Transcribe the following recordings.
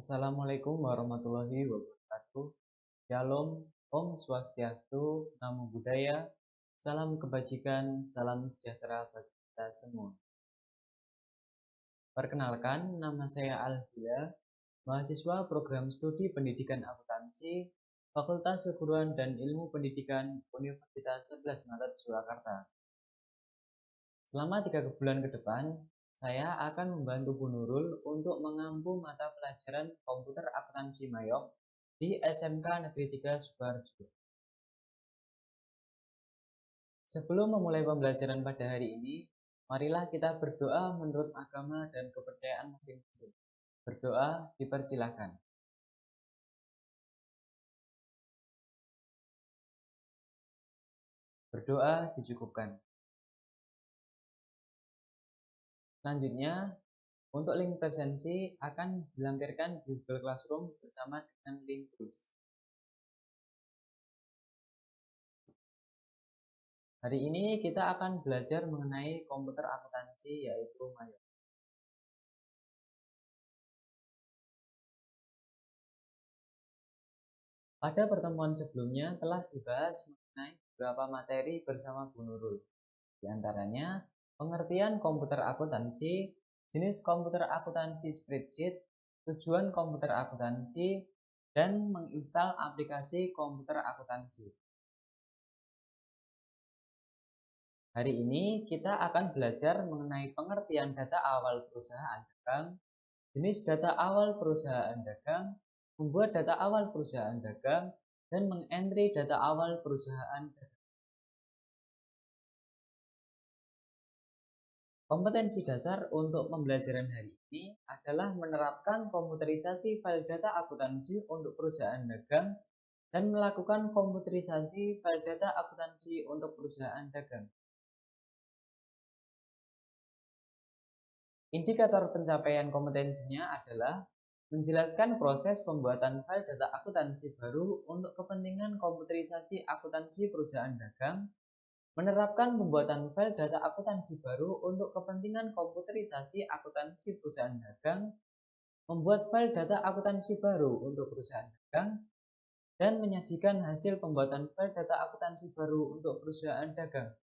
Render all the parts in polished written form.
Assalamualaikum warahmatullahi wabarakatuh. Shalom, Om Swastiastu, Namo Buddhaya, salam kebajikan, salam sejahtera bagi kita semua. Perkenalkan, nama saya Aldila, mahasiswa program studi pendidikan akuntansi, Fakultas Keguruan dan Ilmu Pendidikan Universitas 11 Maret Surakarta. Selama 3 bulan ke depan, saya akan membantu Bu Nurul untuk mengampu mata pelajaran komputer akuntansi Mayop di SMK Negeri 3 Sukoharjo. Sebelum memulai pembelajaran pada hari ini, marilah kita berdoa menurut agama dan kepercayaan masing-masing. Berdoa dipersilakan. Berdoa dicukupkan. Selanjutnya, untuk link presensi akan dilampirkan di Google Classroom bersama dengan link tulis. Hari ini kita akan belajar mengenai komputer akuntansi yaitu Mayop. Pada pertemuan sebelumnya telah dibahas mengenai beberapa materi bersama Bu Nurul. Di antaranya pengertian komputer akuntansi, jenis komputer akuntansi spreadsheet, tujuan komputer akuntansi, dan menginstal aplikasi komputer akuntansi. Hari ini kita akan belajar mengenai pengertian data awal perusahaan dagang, jenis data awal perusahaan dagang, membuat data awal perusahaan dagang, dan mengentry data awal perusahaan dagang. Kompetensi dasar untuk pembelajaran hari ini adalah menerapkan komputerisasi file data akuntansi untuk perusahaan dagang dan melakukan komputerisasi file data akuntansi untuk perusahaan dagang. Indikator pencapaian kompetensinya adalah menjelaskan proses pembuatan file data akuntansi baru untuk kepentingan komputerisasi akuntansi perusahaan dagang, menerapkan pembuatan file data akuntansi baru untuk kepentingan komputerisasi akuntansi perusahaan dagang, membuat file data akuntansi baru untuk perusahaan dagang, dan menyajikan hasil pembuatan file data akuntansi baru untuk perusahaan dagang.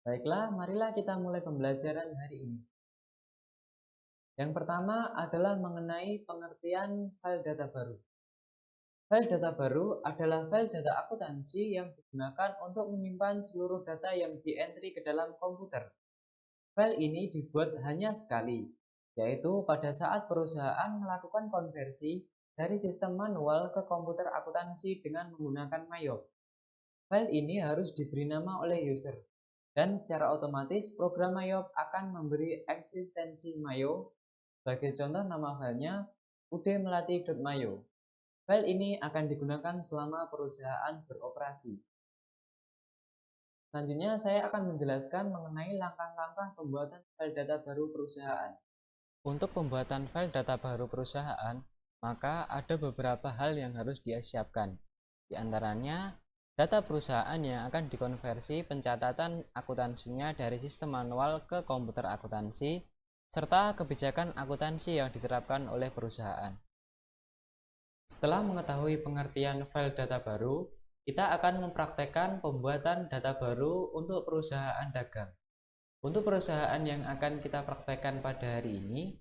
Baiklah, marilah kita mulai pembelajaran hari ini. Yang pertama adalah mengenai pengertian file data baru. File data baru adalah file data akuntansi yang digunakan untuk menyimpan seluruh data yang di-entry ke dalam komputer. File ini dibuat hanya sekali, yaitu pada saat perusahaan melakukan konversi dari sistem manual ke komputer akuntansi dengan menggunakan Mayop. File ini harus diberi nama oleh user, dan secara otomatis program Mayop akan memberi eksistensi Mayo. Sebagai contoh nama filenya udmelati.mayo. File ini akan digunakan selama perusahaan beroperasi. Selanjutnya saya akan menjelaskan mengenai langkah-langkah pembuatan file data baru perusahaan. Untuk pembuatan file data baru perusahaan, maka ada beberapa hal yang harus disiapkan. Di antaranya, data perusahaan yang akan dikonversi pencatatan akuntansinya dari sistem manual ke komputer akuntansi, serta kebijakan akuntansi yang diterapkan oleh perusahaan. Setelah mengetahui pengertian file data baru, kita akan mempraktekkan pembuatan data baru untuk perusahaan dagang. Untuk perusahaan yang akan kita praktekkan pada hari ini,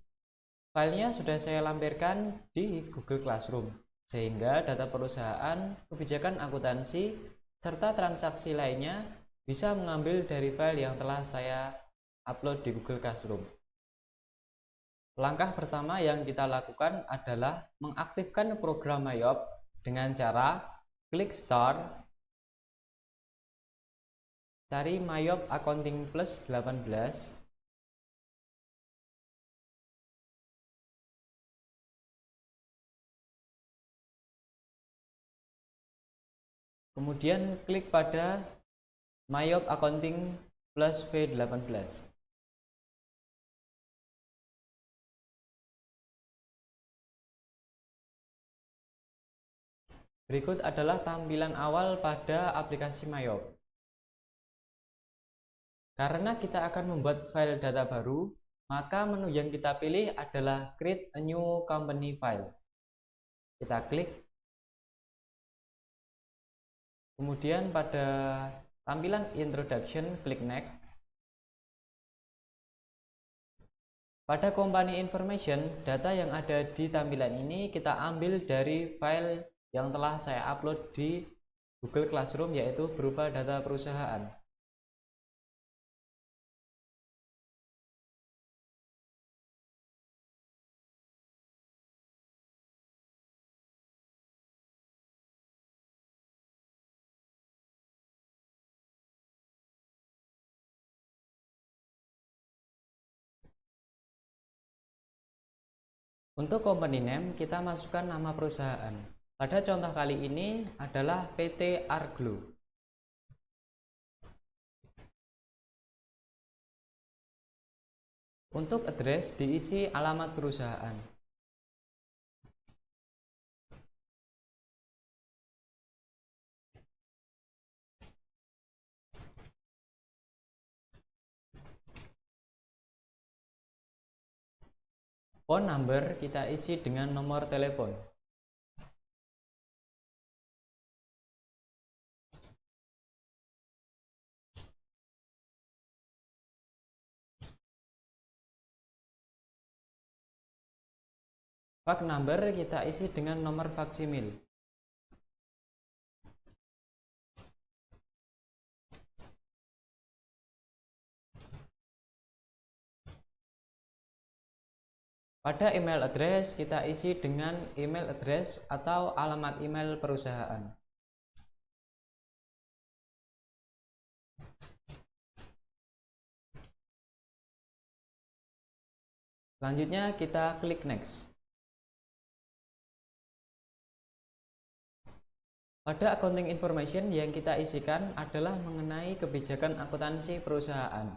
filenya sudah saya lampirkan di Google Classroom, sehingga data perusahaan, kebijakan akuntansi, serta transaksi lainnya bisa mengambil dari file yang telah saya upload di Google Classroom. Langkah pertama yang kita lakukan adalah mengaktifkan program Mayop dengan cara klik Start, cari Mayop Accounting Plus 18, kemudian klik pada Mayop Accounting Plus V18. Berikut adalah tampilan awal pada aplikasi Mayop. Karena kita akan membuat file data baru, maka menu yang kita pilih adalah Create a New Company File. Kita klik. Kemudian pada tampilan Introduction, klik Next. Pada Company Information, data yang ada di tampilan ini kita ambil dari file yang telah saya upload di Google Classroom, yaitu berupa data perusahaan. Untuk company name, kita masukkan nama perusahaan. Pada contoh kali ini adalah PT Arglo. Untuk address, diisi alamat perusahaan. Phone number kita isi dengan nomor telepon. Fax number kita isi dengan nomor faksimil. Pada email address kita isi dengan email address atau alamat email perusahaan. Selanjutnya kita klik Next. Pada accounting information yang kita isikan adalah mengenai kebijakan akuntansi perusahaan.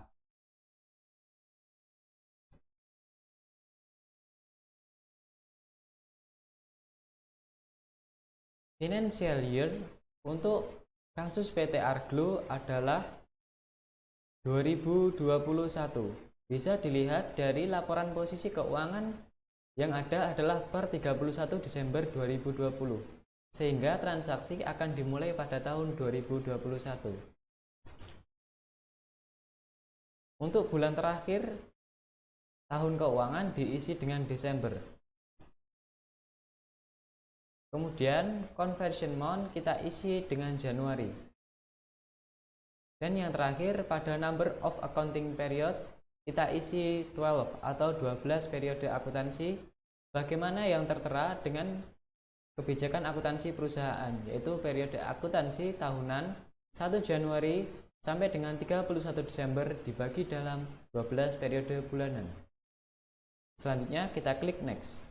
Financial year untuk kasus PT Arglo adalah 2021. Bisa dilihat dari laporan posisi keuangan yang ada adalah per 31 Desember 2020. Sehingga transaksi akan dimulai pada tahun 2021. Untuk bulan terakhir tahun keuangan diisi dengan Desember. Kemudian conversion month kita isi dengan Januari. Dan yang terakhir pada number of accounting period kita isi 12 atau 12 periode akuntansi, bagaimana yang tertera dengan kebijakan akuntansi perusahaan, yaitu periode akuntansi tahunan 1 Januari sampai dengan 31 Desember dibagi dalam 12 periode bulanan. Selanjutnya kita klik Next.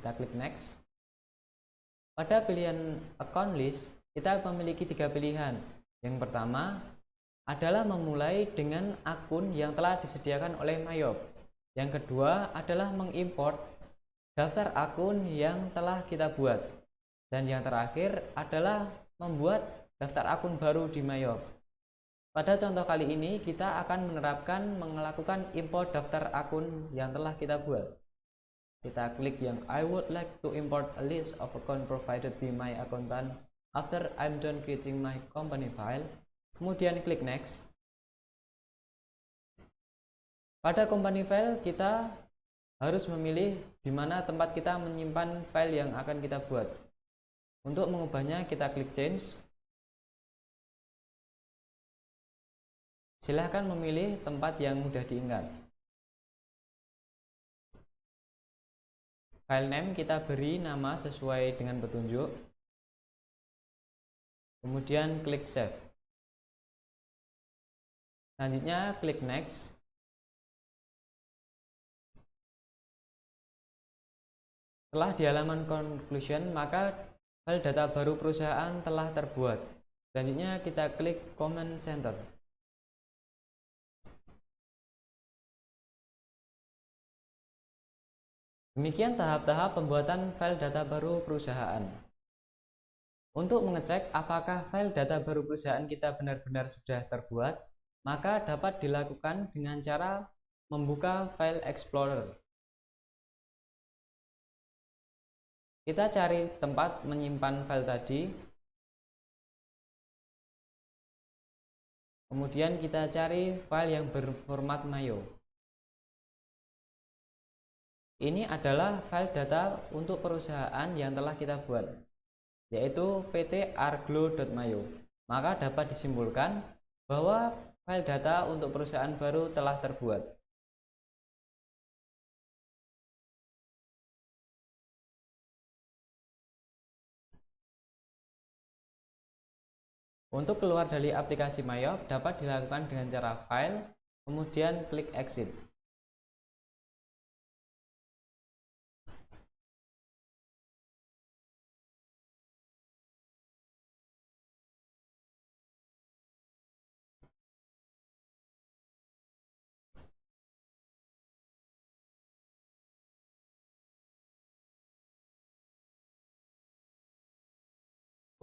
Kita klik Next. Pada pilihan Account List, kita memiliki 3 pilihan. Yang pertama adalah memulai dengan akun yang telah disediakan oleh Mayop. Yang kedua adalah mengimport daftar akun yang telah kita buat. Dan yang terakhir adalah membuat daftar akun baru di Mayop. Pada contoh kali ini kita akan melakukan import daftar akun yang telah kita buat. Kita klik yang I would like to import a list of account provided by my accountant after I'm done creating my company file. Kemudian klik Next. Pada company file kita harus memilih di mana tempat kita menyimpan file yang akan kita buat. Untuk mengubahnya kita klik Change. Silahkan memilih tempat yang mudah diingat. File name kita beri nama sesuai dengan petunjuk. Kemudian klik Save. Selanjutnya klik Next. Setelah di halaman Conclusion, maka file data baru perusahaan telah terbuat. Selanjutnya kita klik Command Center. Demikian tahap-tahap pembuatan file data baru perusahaan. Untuk mengecek apakah file data baru perusahaan kita benar-benar sudah terbuat, maka dapat dilakukan dengan cara membuka File Explorer. Kita cari tempat menyimpan file tadi, kemudian kita cari file yang berformat mayo. Ini adalah file data untuk perusahaan yang telah kita buat, yaitu pt.arglo.mayo. Maka dapat disimpulkan bahwa file data untuk perusahaan baru telah terbuat. Untuk keluar dari aplikasi Mayop dapat dilakukan dengan cara File, kemudian klik Exit.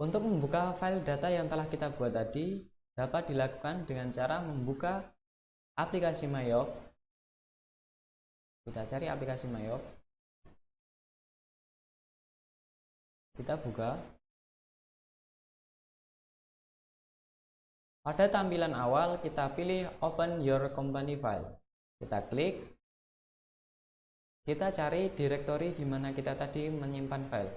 Untuk membuka file data yang telah kita buat tadi, dapat dilakukan dengan cara membuka aplikasi Mayop. Kita cari aplikasi Mayop. Kita buka. Pada tampilan awal, kita pilih Open Your Company File. Kita klik. Kita cari direktori di mana kita tadi menyimpan file.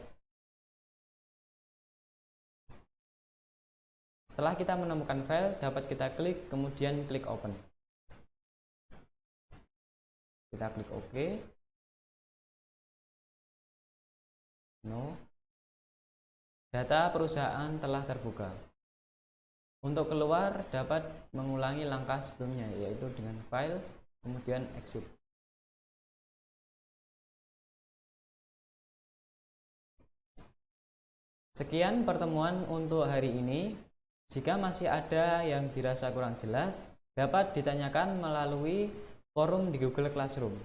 Setelah kita menemukan file, dapat kita klik, kemudian klik Open. Kita klik OK. No. Data perusahaan telah terbuka. Untuk keluar, dapat mengulangi langkah sebelumnya, yaitu dengan File, kemudian Exit. Sekian pertemuan untuk hari ini. Jika masih ada yang dirasa kurang jelas, dapat ditanyakan melalui forum di Google Classroom.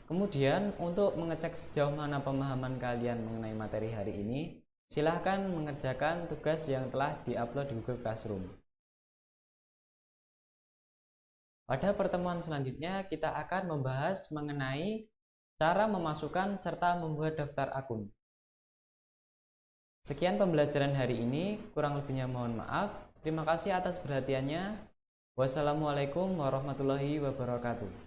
Kemudian, untuk mengecek sejauh mana pemahaman kalian mengenai materi hari ini, silahkan mengerjakan tugas yang telah diupload di Google Classroom. Pada pertemuan selanjutnya, kita akan membahas mengenai cara memasukkan serta membuat daftar akun. Sekian pembelajaran hari ini, kurang lebihnya mohon maaf. Terima kasih atas perhatiannya. Wassalamualaikum warahmatullahi wabarakatuh.